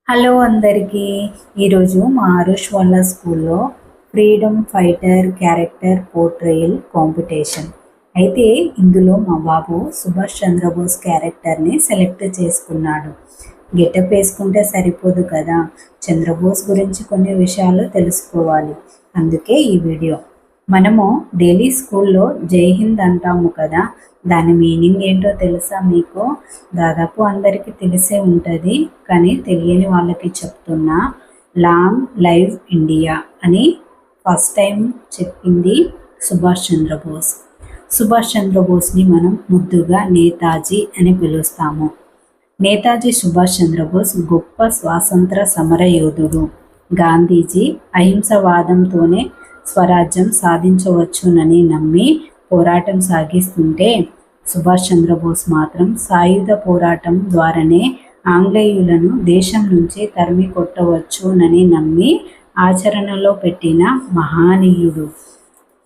Hello అందరికీ. ఈరోజు మా ఆరుష్ వాళ్ళ స్కూల్లో freedom fighter character portrayal competition. అయితే ఇందులో మా బాబు సుభాష్ చంద్రబోస్ క్యారెక్టర్ని సెలెక్ట్ చేసుకున్నాడు. గెటప్ వేసుకుంటే సరిపోదు కదా, చంద్రబోస్ గురించి కొన్ని విషయాలు తెలుసుకోవాలి. అందుకే ఈ వీడియో. మనము డైలీ స్కూల్లో జై హింద్ అంటాము కదా, దాని మీనింగ్ ఏంటో తెలుసా మీకు? దాదాపు అందరికీ తెలిసే ఉంటుంది, కానీ తెలియని వాళ్ళకి చెప్తున్నా. లాంగ్ లైవ్ ఇండియా అని ఫస్ట్ టైం చెప్పింది సుభాష్ చంద్రబోస్. సుభాష్ చంద్రబోస్ని మనం ముద్దుగా నేతాజీ అని పిలుస్తాము. నేతాజీ సుభాష్ చంద్రబోస్ గొప్ప స్వాతంత్ర సమర యోధుడు. గాంధీజీ అహింసవాదంతోనే స్వరాజ్యం సాధించవచ్చునని నమ్మి పోరాటం సాగిస్తుంటే, సుభాష్ చంద్రబోస్ మాత్రం సాయుధ పోరాటం ద్వారానే ఆంగ్లేయులను దేశం నుంచి తరిమి కొట్టవచ్చునని నమ్మి ఆచరణలో పెట్టిన మహానీయుడు.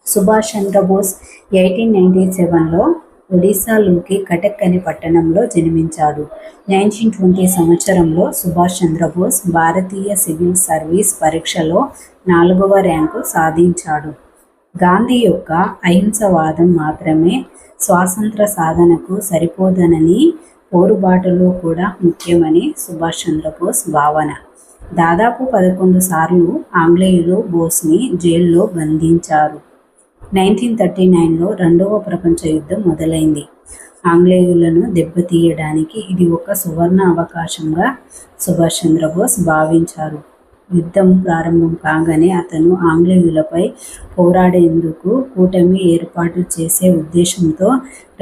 సుభాష్ చంద్రబోస్ 1897లో ఒడిశాలోకి కటక్ అనే పట్టణంలో జన్మించాడు. 1920 సంవత్సరంలో సుభాష్ చంద్రబోస్ భారతీయ సివిల్ సర్వీస్ పరీక్షలో 4వ ర్యాంకు సాధించాడు. గాంధీ యొక్క అహింసవాదం మాత్రమే స్వాతంత్ర సాధనకు సరిపోదనని, పోరుబాటులో కూడా ముఖ్యమని సుభాష్ చంద్రబోస్ భావన. దాదాపు 11 సార్లు ఆంగ్లేయులు బోస్ని జైల్లో బంధించారు. 1939లో రెండవ ప్రపంచ యుద్ధం మొదలైంది. ఆంగ్లేయులను దెబ్బతీయడానికి ఇది ఒక సువర్ణ అవకాశంగా సుభాష్ చంద్రబోస్ భావించారు. యుద్ధం ప్రారంభం కాగానే అతను ఆంగ్లేయులపై పోరాడేందుకు కూటమి ఏర్పాటు చేసే ఉద్దేశంతో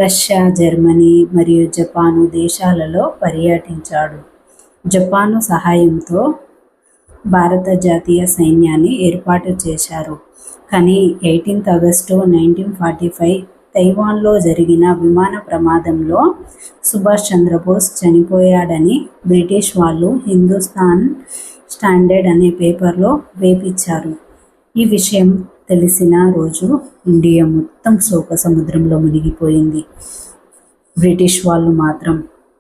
రష్యా, జర్మనీ మరియు జపాను దేశాలలో పర్యటించాడు. జపాను సహాయంతో భారత జాతీయ సైన్యాన్ని ఏర్పాటు చేశారు. కానీ 18 ఆగస్టు 1945 తైవాన్లో జరిగిన విమాన ప్రమాదంలో సుభాష్ చంద్రబోస్ చనిపోయాడని బ్రిటిష్ వాళ్ళు హిందుస్థాన్ స్టాండర్డ్ అనే పేపర్లో వేపించారు. ఈ విషయం తెలిసిన రోజు ఇండియా మొత్తం శోక సముద్రంలో మునిగిపోయింది. బ్రిటిష్ వాళ్ళు మాత్రం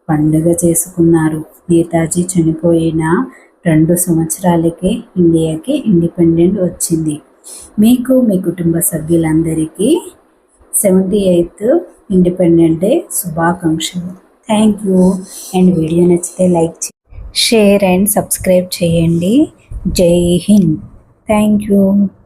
పండుగ చేసుకున్నారు. నేతాజీ చనిపోయిన 2 సంవత్సరాలకే ఇండియాకి ఇండిపెండెంట్ వచ్చింది. మీకు, మీ కుటుంబ సభ్యులందరికీ 78th ఇండిపెండెంట్ డే శుభాకాంక్షలు. Thank you. అండ్ వీడియో నచ్చితే లైక్, షేర్ అండ్ సబ్స్క్రైబ్ చేయండి. జై హింద్. Thank you.